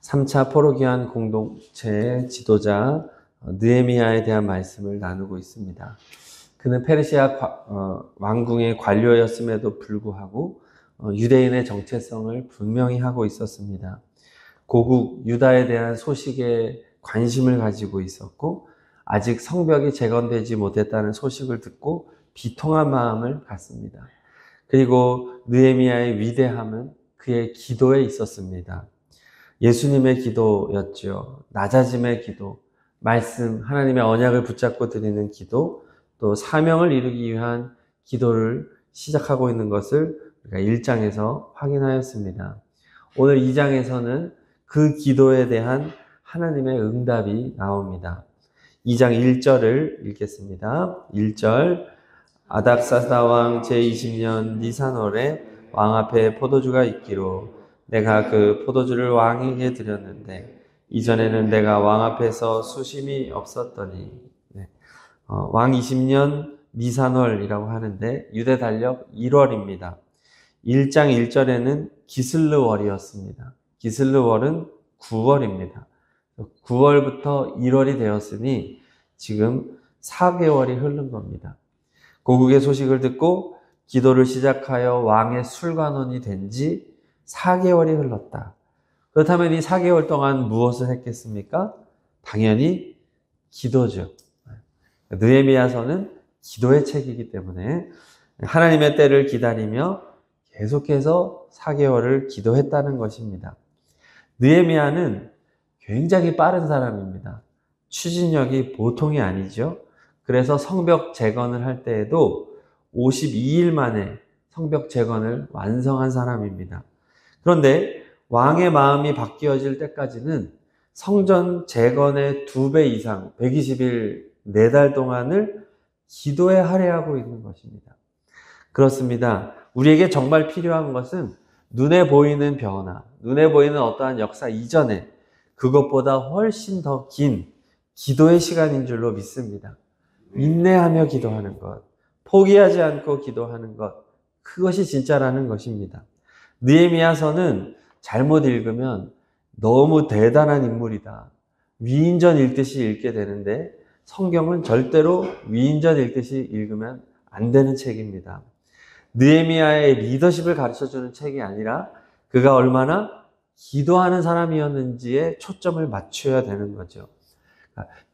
3차 포로기한 공동체의 지도자 느헤미야에 대한 말씀을 나누고 있습니다. 그는 페르시아 왕궁의 관료였음에도 불구하고 유대인의 정체성을 분명히 하고 있었습니다. 고국 유다에 대한 소식에 관심을 가지고 있었고 아직 성벽이 재건되지 못했다는 소식을 듣고 비통한 마음을 갖습니다. 그리고 느헤미야의 위대함은 그의 기도에 있었습니다. 예수님의 기도였죠. 낮아짐의 기도, 말씀, 하나님의 언약을 붙잡고 드리는 기도, 또 사명을 이루기 위한 기도를 시작하고 있는 것을 우리가 1장에서 확인하였습니다. 오늘 2장에서는 그 기도에 대한 하나님의 응답이 나옵니다. 2장 1절을 읽겠습니다. 1절 아닥사스다 왕 제20년 니산월에 왕 앞에 포도주가 있기로 내가 그 포도주를 왕에게 드렸는데 이전에는 내가 왕 앞에서 수심이 없었더니 왕 20년 니산월이라고 하는데 유대 달력 1월입니다. 1장 1절에는 기슬르월이었습니다. 기슬르월은 9월입니다. 9월부터 1월이 되었으니 지금 4개월이 흐른 겁니다. 고국의 소식을 듣고 기도를 시작하여 왕의 술관원이 된 지 4개월이 흘렀다. 그렇다면 이 4개월 동안 무엇을 했겠습니까? 당연히 기도죠. 느헤미야서는 기도의 책이기 때문에 하나님의 때를 기다리며 계속해서 4개월을 기도했다는 것입니다. 느헤미야는 굉장히 빠른 사람입니다. 추진력이 보통이 아니죠. 그래서 성벽 재건을 할 때에도 52일 만에 성벽 재건을 완성한 사람입니다. 그런데 왕의 마음이 바뀌어질 때까지는 성전 재건의 2배 이상, 120일, 4달 동안을 기도에 할애하고 있는 것입니다. 그렇습니다. 우리에게 정말 필요한 것은 눈에 보이는 변화, 눈에 보이는 어떠한 역사 이전에 그것보다 훨씬 더 긴 기도의 시간인 줄로 믿습니다. 인내하며 기도하는 것, 포기하지 않고 기도하는 것, 그것이 진짜라는 것입니다. 느헤미야서는 잘못 읽으면 너무 대단한 인물이다, 위인전 읽듯이 읽게 되는데 성경은 절대로 위인전 읽듯이 읽으면 안 되는 책입니다. 느헤미야의 리더십을 가르쳐주는 책이 아니라 그가 얼마나 기도하는 사람이었는지에 초점을 맞춰야 되는 거죠.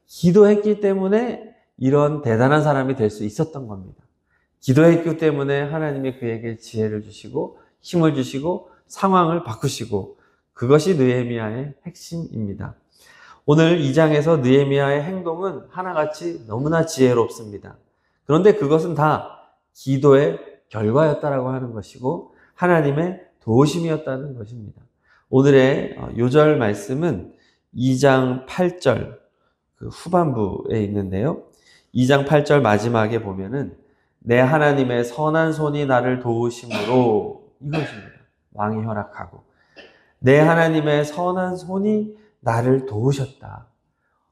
기도했기 때문에 이런 대단한 사람이 될 수 있었던 겁니다. 기도했기 때문에 하나님이 그에게 지혜를 주시고 힘을 주시고 상황을 바꾸시고, 그것이 느헤미야의 핵심입니다. 오늘 2장에서 느헤미야의 행동은 하나같이 너무나 지혜롭습니다. 그런데 그것은 다 기도의 결과였다라고 하는 것이고 하나님의 도우심이었다는 것입니다. 오늘의 요절 말씀은 2장 8절 그 후반부에 있는데요. 2장 8절 마지막에 보면은 내 하나님의 선한 손이 나를 도우심으로, 이것입니다. 왕이 허락하고 내 하나님의 선한 손이 나를 도우셨다.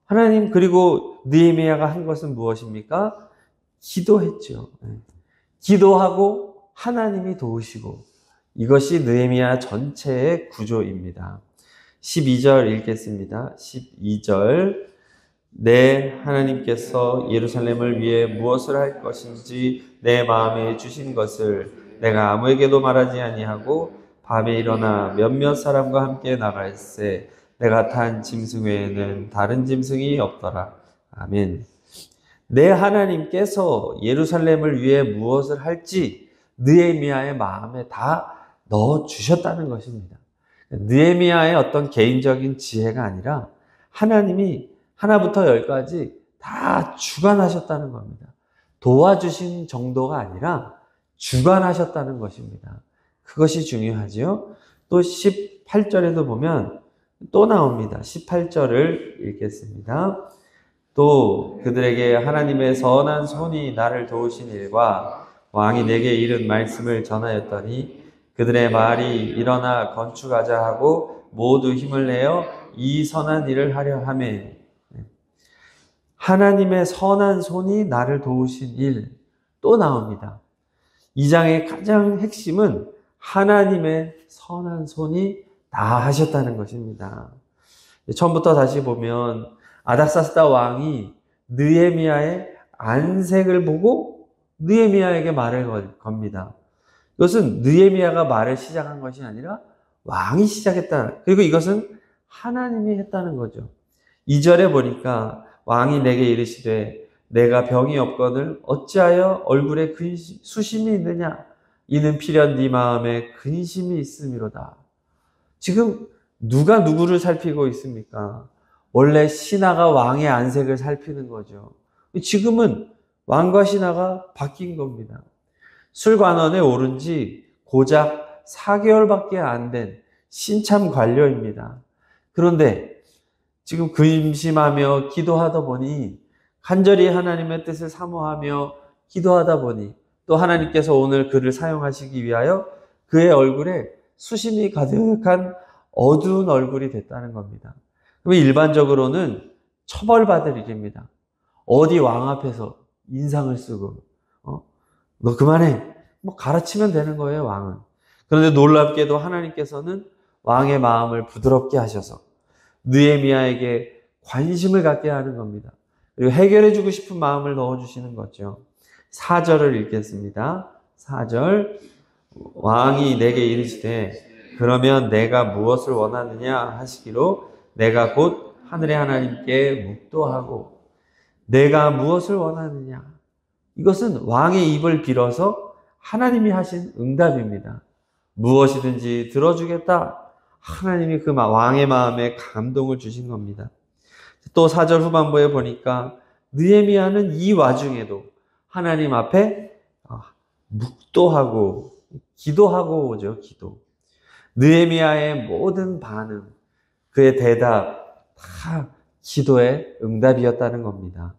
하나님, 그리고 느헤미야가 한 것은 무엇입니까? 기도했죠. 기도하고 하나님이 도우시고, 이것이 느헤미야 전체의 구조입니다. 12절 읽겠습니다. 12절 내 하나님께서 예루살렘을 위해 무엇을 할 것인지 내 마음에 주신 것을 내가 아무에게도 말하지 아니하고 밤에 일어나 몇몇 사람과 함께 나갈새 내가 탄 짐승 외에는 다른 짐승이 없더라. 아멘. 내 하나님께서 예루살렘을 위해 무엇을 할지 느헤미야의 마음에 다 넣어주셨다는 것입니다. 느헤미야의 어떤 개인적인 지혜가 아니라 하나님이 하나부터 10까지 다 주관하셨다는 겁니다. 도와주신 정도가 아니라 주관하셨다는 것입니다. 그것이 중요하지요. 또 18절에도 보면 또 나옵니다. 18절을 읽겠습니다. 또 그들에게 하나님의 선한 손이 나를 도우신 일과 왕이 내게 이른 말씀을 전하였더니 그들의 말이 일어나 건축하자 하고 모두 힘을 내어 이 선한 일을 하려 하매, 하나님의 선한 손이 나를 도우신 일 또 나옵니다. 2장의 가장 핵심은 하나님의 선한 손이 다 하셨다는 것입니다. 처음부터 다시 보면 아닥사스다 왕이 느헤미야의 안색을 보고 느헤미야에게 말을 겁니다. 이것은 느헤미야가 말을 시작한 것이 아니라 왕이 시작했다. 그리고 이것은 하나님이 했다는 거죠. 2절에 보니까 왕이 내게 이르시되 내가 병이 없거늘 어찌하여 얼굴에 수심이 있느냐? 이는 필연 네 마음에 근심이 있음이로다. 지금 누가 누구를 살피고 있습니까? 원래 신하가 왕의 안색을 살피는 거죠. 지금은 왕과 신하가 바뀐 겁니다. 술관원에 오른 지 고작 4개월밖에 안 된 신참 관료입니다. 그런데 지금 근심하며 기도하다 보니 간절히 하나님의 뜻을 사모하며 기도하다 보니 또 하나님께서 오늘 그를 사용하시기 위하여 그의 얼굴에 수심이 가득한 어두운 얼굴이 됐다는 겁니다. 그러면 일반적으로는 처벌받을 일입니다. 어디 왕 앞에서 인상을 쓰고 너 그만해. 가르치면 되는 거예요, 왕은. 그런데 놀랍게도 하나님께서는 왕의 마음을 부드럽게 하셔서 느헤미야에게 관심을 갖게 하는 겁니다. 그리고 해결해주고 싶은 마음을 넣어주시는 거죠. 4절을 읽겠습니다. 4절 왕이 내게 이르시되 그러면 내가 무엇을 원하느냐 하시기로 내가 곧 하늘의 하나님께 묵도하고 내가 무엇을 원하느냐 이것은 왕의 입을 빌어서 하나님이 하신 응답입니다. 무엇이든지 들어주겠다. 하나님이 그 왕의 마음에 감동을 주신 겁니다. 또 4절 후반부에 보니까 느헤미야는 이 와중에도 하나님 앞에 묵도하고 기도하고 오죠. 기도. 느헤미야의 모든 반응, 그의 대답 다 기도의 응답이었다는 겁니다.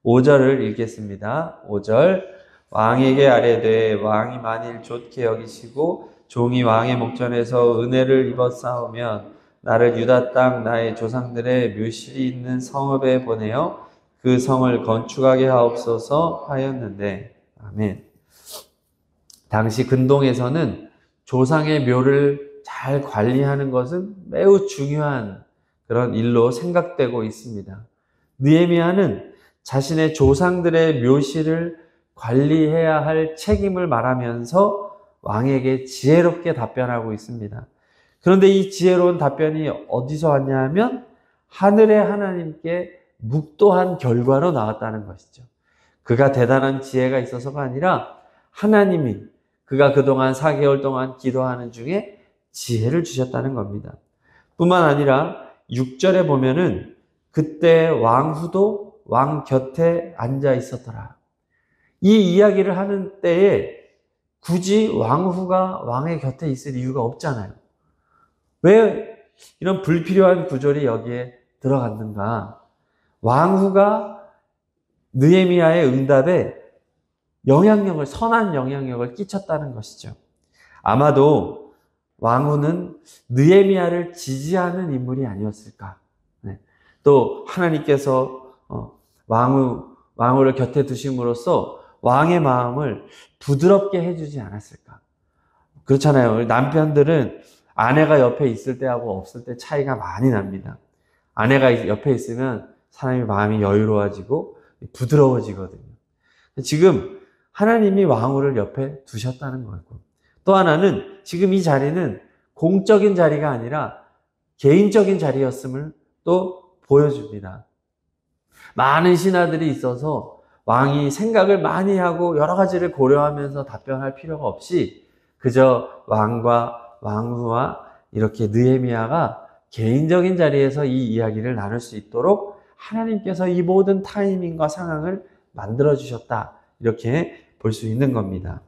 5절을 읽겠습니다. 5절 왕에게 아뢰되 왕이 만일 좋게 여기시고 종이 왕의 목전에서 은혜를 입었사오면 나를 유다 땅 나의 조상들의 묘실이 있는 성읍에 보내어 그 성을 건축하게 하옵소서 하였는데 아멘. 당시 근동에서는 조상의 묘를 잘 관리하는 것은 매우 중요한 그런 일로 생각되고 있습니다. 느헤미야는 자신의 조상들의 묘실을 관리해야 할 책임을 말하면서 왕에게 지혜롭게 답변하고 있습니다. 그런데 이 지혜로운 답변이 어디서 왔냐 하면 하늘의 하나님께 묵도한 결과로 나왔다는 것이죠. 그가 대단한 지혜가 있어서가 아니라 하나님이 그가 그동안 4개월 동안 기도하는 중에 지혜를 주셨다는 겁니다. 뿐만 아니라 6절에 보면은 그때 왕후도 왕 곁에 앉아 있었더라. 이 이야기를 하는 때에 굳이 왕후가 왕의 곁에 있을 이유가 없잖아요. 왜 이런 불필요한 구절이 여기에 들어갔는가? 왕후가 느헤미야의 응답에 선한 영향력을 끼쳤다는 것이죠. 아마도 왕후는 느헤미야를 지지하는 인물이 아니었을까. 또 하나님께서 왕후를 곁에 두심으로써 왕의 마음을 부드럽게 해주지 않았을까. 그렇잖아요. 남편들은 아내가 옆에 있을 때하고 없을 때 차이가 많이 납니다. 아내가 옆에 있으면 사람의 마음이 여유로워지고 부드러워지거든요. 지금 하나님이 왕후를 옆에 두셨다는 거고, 또 하나는 지금 이 자리는 공적인 자리가 아니라 개인적인 자리였음을 또 보여줍니다. 많은 신하들이 있어서 왕이 생각을 많이 하고 여러 가지를 고려하면서 답변할 필요가 없이 그저 왕과 왕후와 이렇게 느헤미야가 개인적인 자리에서 이 이야기를 나눌 수 있도록 하나님께서 이 모든 타이밍과 상황을 만들어주셨다. 이렇게 볼 수 있는 겁니다.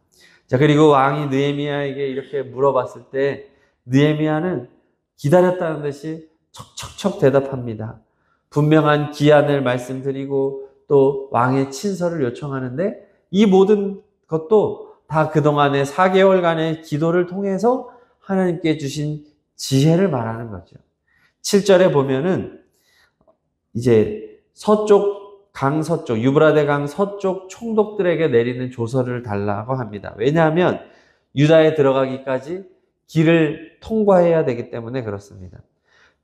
자, 그리고 왕이 느헤미야에게 이렇게 물어봤을 때 느헤미야는 기다렸다는 듯이 척척척 대답합니다. 분명한 기한을 말씀드리고 또 왕의 친서를 요청하는데 이 모든 것도 다 그동안의 4개월간의 기도를 통해서 하나님께 주신 지혜를 말하는 거죠. 7절에 보면은 이제 유브라데 강 서쪽 총독들에게 내리는 조서를 달라고 합니다. 왜냐하면 유다에 들어가기까지 길을 통과해야 되기 때문에 그렇습니다.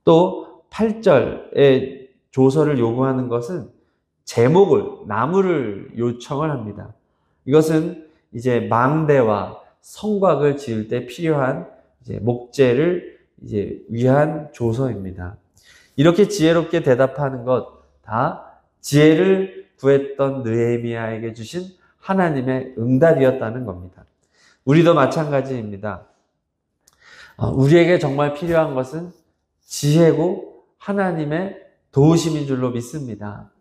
또 8절의 조서를 요구하는 것은 제목을, 나무를 요청을 합니다. 이것은 이제 망대와 성곽을 지을 때 필요한 이제 목재를 이제 위한 조서입니다. 이렇게 지혜롭게 대답하는 것 다 지혜를 구했던 느헤미야에게 주신 하나님의 응답이었다는 겁니다. 우리도 마찬가지입니다. 우리에게 정말 필요한 것은 지혜고 하나님의 도우심인 줄로 믿습니다.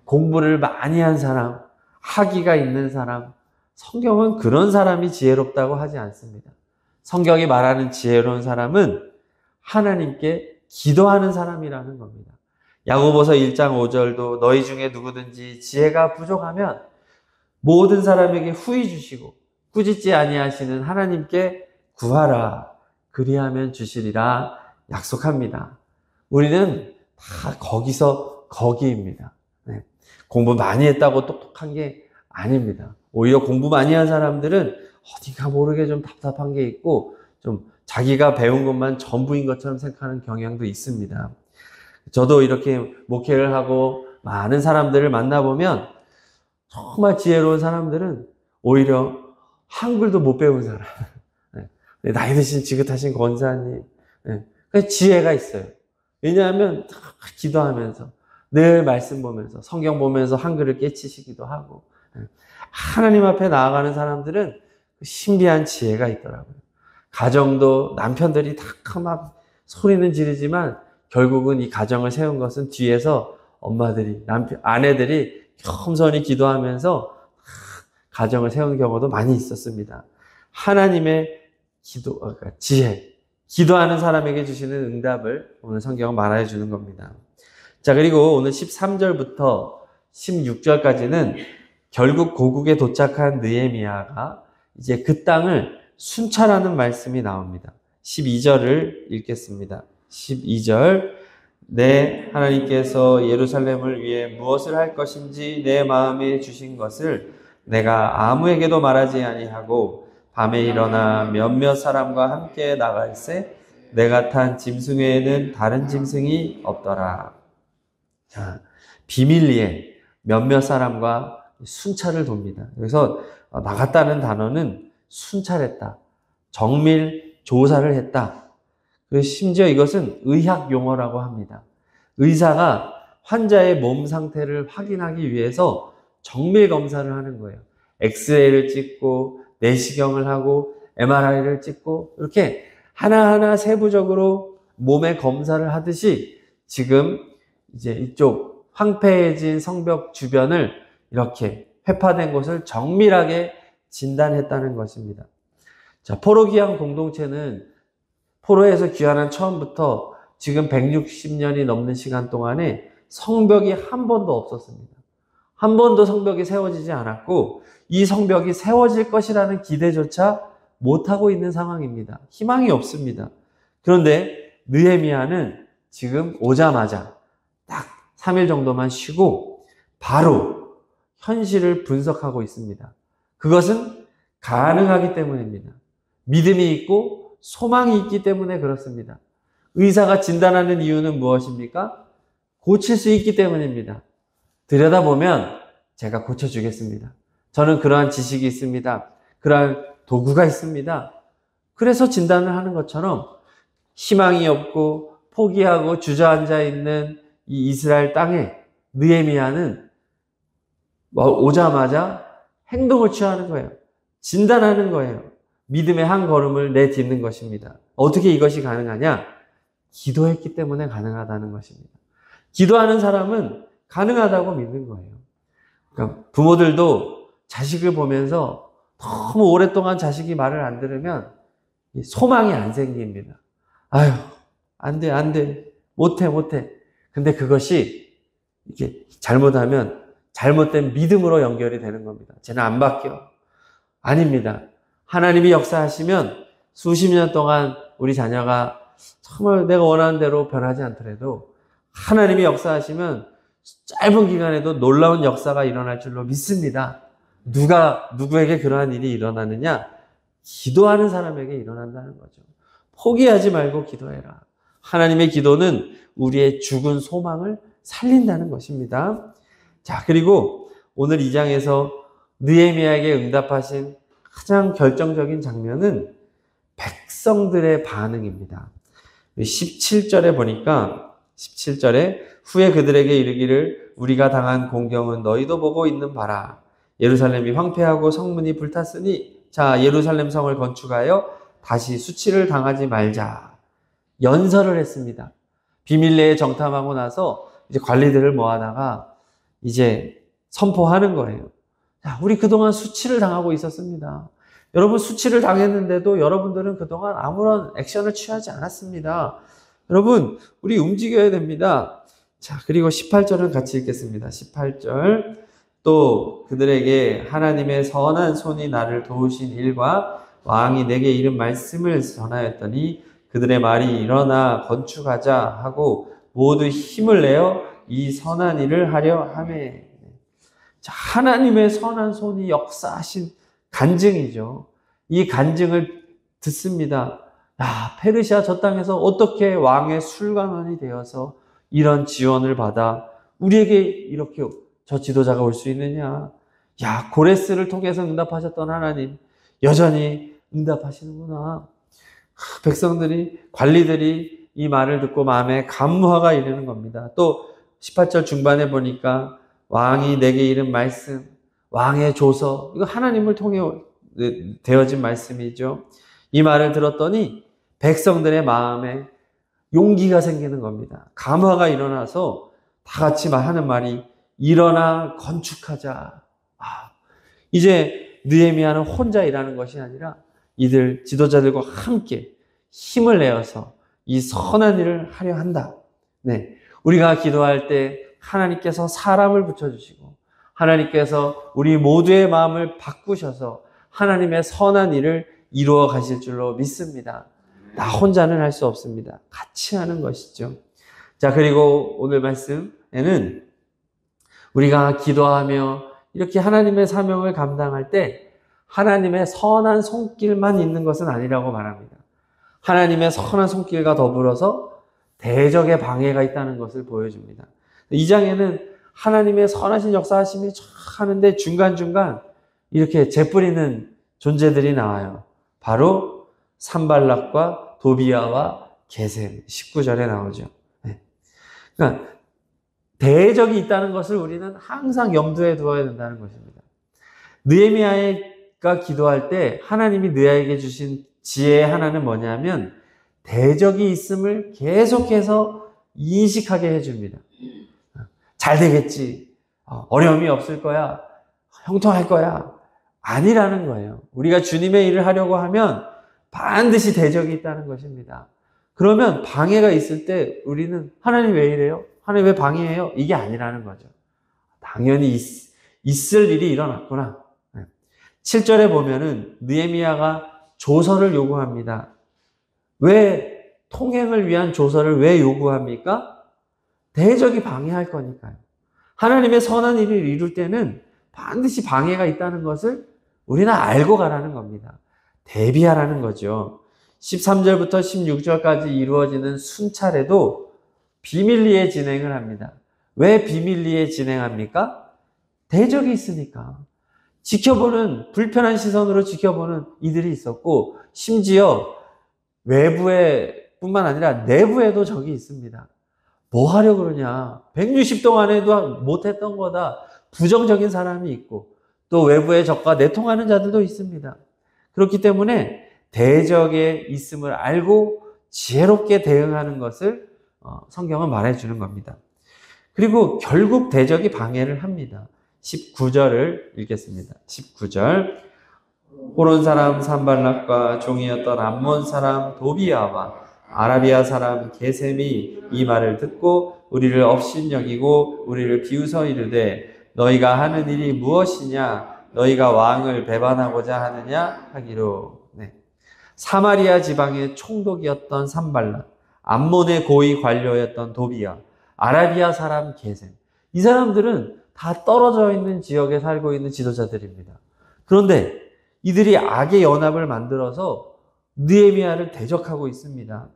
공부를 많이 한 사람, 학위가 있는 사람, 성경은 그런 사람이 지혜롭다고 하지 않습니다. 성경이 말하는 지혜로운 사람은 하나님께 기도하는 사람이라는 겁니다. 야고보서 1장 5절도 너희 중에 누구든지 지혜가 부족하면 모든 사람에게 후히 주시고 꾸짖지 아니하시는 하나님께 구하라. 그리하면 주시리라 약속합니다. 우리는 다 거기서 거기입니다. 네. 공부 많이 했다고 똑똑한 게 아닙니다. 오히려 공부 많이 한 사람들은 어딘가 모르게 좀 답답한 게 있고 좀 자기가 배운 것만 전부인 것처럼 생각하는 경향도 있습니다. 저도 이렇게 목회를 하고 많은 사람들을 만나보면 정말 지혜로운 사람들은 오히려 한글도 못 배운 사람. 네. 나이 드신 지긋하신 권사님. 네. 지혜가 있어요. 왜냐하면 기도하면서 늘 말씀 보면서 성경 보면서 한글을 깨치시기도 하고 하나님 앞에 나아가는 사람들은 신비한 지혜가 있더라고요. 가정도 남편들이 다 막 소리는 지르지만 결국은 이 가정을 세운 것은 뒤에서 엄마들이, 아내들이 겸손히 기도하면서 가정을 세운 경우도 많이 있었습니다. 하나님의 지혜, 기도하는 사람에게 주시는 응답을 오늘 성경은 말해 주는 겁니다. 자, 그리고 오늘 13절부터 16절까지는 결국 고국에 도착한 느헤미야가 이제 그 땅을 순찰하는 말씀이 나옵니다. 12절을 읽겠습니다. 12절 내 하나님께서 예루살렘을 위해 무엇을 할 것인지 내 마음에 주신 것을 내가 아무에게도 말하지 아니하고 밤에 일어나 몇몇 사람과 함께 나갈새 내가 탄 짐승 외에는 다른 짐승이 없더라. 자, 비밀리에 몇몇 사람과 순찰을 돕니다. 그래서 나갔다는 단어는 순찰했다. 정밀 조사를 했다. 그리고 심지어 이것은 의학 용어라고 합니다. 의사가 환자의 몸 상태를 확인하기 위해서 정밀 검사를 하는 거예요. 엑스레이를 찍고 내시경을 하고 MRI를 찍고 이렇게 하나하나 세부적으로 몸의 검사를 하듯이 지금 이제 이쪽 황폐해진 성벽 주변을 이렇게 회파된 곳을 정밀하게 진단했다는 것입니다. 자, 포로 귀환 공동체는 포로에서 귀환한 처음부터 지금 160년이 넘는 시간 동안에 성벽이 한 번도 없었습니다. 한 번도 성벽이 세워지지 않았고 이 성벽이 세워질 것이라는 기대조차 못하고 있는 상황입니다. 희망이 없습니다. 그런데 느헤미야는 지금 오자마자 딱 3일 정도만 쉬고 바로 현실을 분석하고 있습니다. 그것은 가능하기 때문입니다. 믿음이 있고 소망이 있기 때문에 그렇습니다. 의사가 진단하는 이유는 무엇입니까? 고칠 수 있기 때문입니다. 들여다보면 제가 고쳐주겠습니다. 저는 그러한 지식이 있습니다. 그러한 도구가 있습니다. 그래서 진단을 하는 것처럼 희망이 없고 포기하고 주저앉아 있는 이 이스라엘 땅에 느헤미야는 오자마자 행동을 취하는 거예요. 진단하는 거예요. 믿음의 한 걸음을 내딛는 것입니다. 어떻게 이것이 가능하냐? 기도했기 때문에 가능하다는 것입니다. 기도하는 사람은 가능하다고 믿는 거예요. 그러니까 부모들도 자식을 보면서 너무 오랫동안 자식이 말을 안 들으면 소망이 안 생깁니다. 아유, 안 돼. 못해. 근데 그것이 이게 잘못하면 잘못된 믿음으로 연결이 되는 겁니다. 쟤는 안 바뀌어. 아닙니다. 하나님이 역사하시면 수십 년 동안 우리 자녀가 정말 내가 원하는 대로 변하지 않더라도 하나님이 역사하시면 짧은 기간에도 놀라운 역사가 일어날 줄로 믿습니다. 누구에게 그러한 일이 일어나느냐? 기도하는 사람에게 일어난다는 거죠. 포기하지 말고 기도해라. 하나님의 기도는 우리의 죽은 소망을 살린다는 것입니다. 자, 그리고 오늘 2장에서 느헤미야에게 응답하신 가장 결정적인 장면은 백성들의 반응입니다. 17절에 보니까 17절에 후에 그들에게 이르기를 우리가 당한 공경은 너희도 보고 있는 바라. 예루살렘이 황폐하고 성문이 불탔으니 자 예루살렘 성을 건축하여 다시 수치를 당하지 말자. 연설을 했습니다. 비밀내에 정탐하고 나서 이제 관리들을 모아다가 이제 선포하는 거예요. 자, 우리 그동안 수치를 당하고 있었습니다. 여러분 수치를 당했는데도 여러분들은 그동안 아무런 액션을 취하지 않았습니다. 여러분 우리 움직여야 됩니다. 자, 그리고 18절을 같이 읽겠습니다. 18절 또 그들에게 하나님의 선한 손이 나를 도우신 일과 왕이 내게 이른 말씀을 전하였더니 그들의 말이 일어나 건축하자 하고 모두 힘을 내어 이 선한 일을 하려 하매. 자, 하나님의 선한 손이 역사하신 간증이죠. 이 간증을 듣습니다. 야, 페르시아 저 땅에서 어떻게 왕의 술관원이 되어서 이런 지원을 받아 우리에게 이렇게 저 지도자가 올 수 있느냐. 야, 고레스를 통해서 응답하셨던 하나님 여전히 응답하시는구나. 백성들이 관리들이 이 말을 듣고 마음에 감화가 이르는 겁니다. 또 18절 중반에 보니까 왕이 내게 이른 말씀, 왕의 조서, 이거 하나님을 통해 되어진 말씀이죠. 이 말을 들었더니 백성들의 마음에 용기가 생기는 겁니다. 감화가 일어나서 다 같이 하는 말이 일어나 건축하자. 이제 느헤미야는 혼자 일하는 것이 아니라 이들 지도자들과 함께 힘을 내어서 이 선한 일을 하려 한다. 네, 우리가 기도할 때 하나님께서 사람을 붙여주시고 하나님께서 우리 모두의 마음을 바꾸셔서 하나님의 선한 일을 이루어 가실 줄로 믿습니다. 나 혼자는 할 수 없습니다. 같이 하는 것이죠. 자, 그리고 오늘 말씀에는 우리가 기도하며 이렇게 하나님의 사명을 감당할 때 하나님의 선한 손길만 있는 것은 아니라고 말합니다. 하나님의 선한 손길과 더불어서 대적의 방해가 있다는 것을 보여줍니다. 이 장에는 하나님의 선하신 역사하심이 쫙 하는데 중간중간 이렇게 재뿌리는 존재들이 나와요. 바로 산발락과 도비야와 게셈 19절에 나오죠. 네. 그러니까 대적이 있다는 것을 우리는 항상 염두에 두어야 된다는 것입니다. 느헤미야가 기도할 때 하나님이 느헤미야에게 주신 지혜 하나는 뭐냐면 대적이 있음을 계속해서 인식하게 해줍니다. 잘 되겠지. 어려움이 없을 거야. 형통할 거야. 아니라는 거예요. 우리가 주님의 일을 하려고 하면 반드시 대적이 있다는 것입니다. 그러면 방해가 있을 때 우리는 하나님 왜 이래요? 하나님 왜 방해해요? 이게 아니라는 거죠. 당연히 있을 일이 일어났구나. 7절에 보면은 느헤미야가 조서를 요구합니다. 왜 통행을 위한 조서를 왜 요구합니까? 대적이 방해할 거니까요. 하나님의 선한 일을 이룰 때는 반드시 방해가 있다는 것을 우리는 알고 가라는 겁니다. 대비하라는 거죠. 13절부터 16절까지 이루어지는 순찰에도 비밀리에 진행을 합니다. 왜 비밀리에 진행합니까? 대적이 있으니까. 지켜보는, 불편한 시선으로 지켜보는 이들이 있었고, 심지어 외부에 뿐만 아니라 내부에도 적이 있습니다. 뭐 하려고 그러냐. 160동 안에도 못했던 거다. 부정적인 사람이 있고, 또 외부의 적과 내통하는 자들도 있습니다. 그렇기 때문에 대적의 있음을 알고 지혜롭게 대응하는 것을 성경은 말해주는 겁니다. 그리고 결국 대적이 방해를 합니다. 19절을 읽겠습니다. 19절 호론 사람 산발락과 종이었던 암몬 사람 도비야와 아라비아 사람 게셈이 이 말을 듣고 우리를 업신여기고 우리를 비웃어 이르되 너희가 하는 일이 무엇이냐? 너희가 왕을 배반하고자 하느냐? 하기로. 네. 사마리아 지방의 총독이었던 산발락, 암몬의 고위 관료였던 도비야, 아라비아 사람 게셈. 이 사람들은 다 떨어져 있는 지역에 살고 있는 지도자들입니다. 그런데 이들이 악의 연합을 만들어서 느헤미야를 대적하고 있습니다.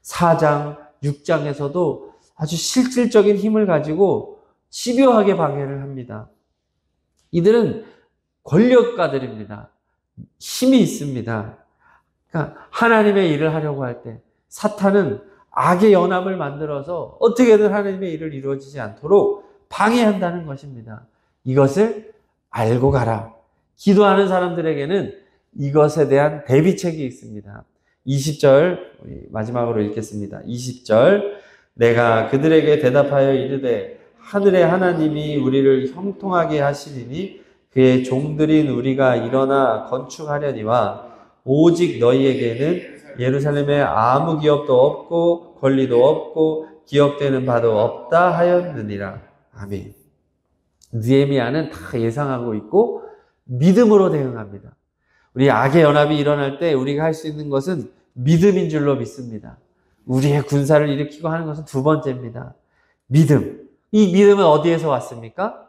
4장 6장에서도 아주 실질적인 힘을 가지고 집요하게 방해를 합니다. 이들은 권력가들입니다. 힘이 있습니다. 그러니까 하나님의 일을 하려고 할 때 사탄은 악의 연합을 만들어서 어떻게든 하나님의 일을 이루어지지 않도록 방해한다는 것입니다. 이것을 알고 가라. 기도하는 사람들에게는 이것에 대한 대비책이 있습니다. 20절 마지막으로 읽겠습니다. 20절 내가 그들에게 대답하여 이르되 하늘의 하나님이 우리를 형통하게 하시리니 그의 종들인 우리가 일어나 건축하려니와 오직 너희에게는 예루살렘에 아무 기업도 없고 권리도 없고 기억되는 바도 없다 하였느니라. 아멘. 느헤미야는 다 예상하고 있고 믿음으로 대응합니다. 우리 악의 연합이 일어날 때 우리가 할 수 있는 것은 믿음인 줄로 믿습니다. 우리의 군사를 일으키고 하는 것은 두 번째입니다. 믿음. 이 믿음은 어디에서 왔습니까?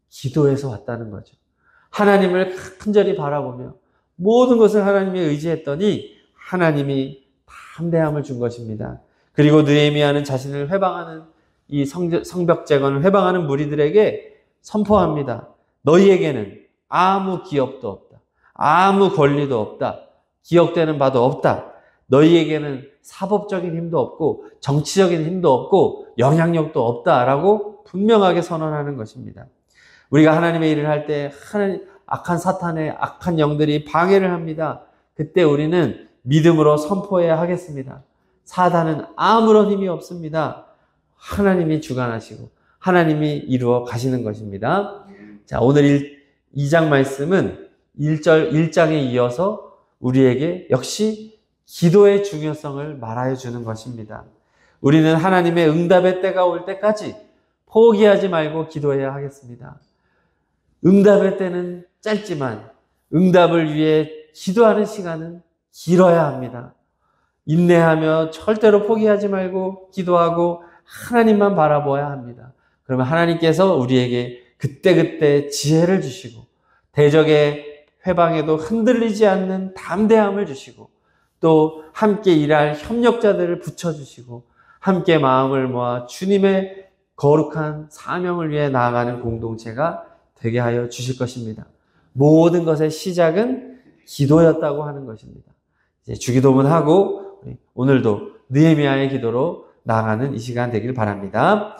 기도에서 왔다는 거죠. 하나님을 간절히 바라보며 모든 것을 하나님에 의지했더니 하나님이 담대함을 준 것입니다. 그리고 느헤미야는 자신을 회방하는 이 성벽 재건을 회방하는 무리들에게 선포합니다. 너희에게는 아무 기업도 없다. 아무 권리도 없다. 기억되는 바도 없다. 너희에게는 사법적인 힘도 없고 정치적인 힘도 없고 영향력도 없다라고 분명하게 선언하는 것입니다. 우리가 하나님의 일을 할 때 악한 사탄의 악한 영들이 방해를 합니다. 그때 우리는 믿음으로 선포해야 하겠습니다. 사단은 아무런 힘이 없습니다. 하나님이 주관하시고 하나님이 이루어 가시는 것입니다. 자, 오늘 2장 말씀은 1장에 이어서 우리에게 역시 기도의 중요성을 말하여 주는 것입니다. 우리는 하나님의 응답의 때가 올 때까지 포기하지 말고 기도해야 하겠습니다. 응답의 때는 짧지만 응답을 위해 기도하는 시간은 길어야 합니다. 인내하며 절대로 포기하지 말고 기도하고 하나님만 바라보아야 합니다. 그러면 하나님께서 우리에게 그때그때 지혜를 주시고 대적의 회방에도 흔들리지 않는 담대함을 주시고 또 함께 일할 협력자들을 붙여주시고 함께 마음을 모아 주님의 거룩한 사명을 위해 나아가는 공동체가 되게 하여 주실 것입니다. 모든 것의 시작은 기도였다고 하는 것입니다. 이제 주기도문 하고 오늘도 느헤미야의 기도로 나아가는 이 시간 되길 바랍니다.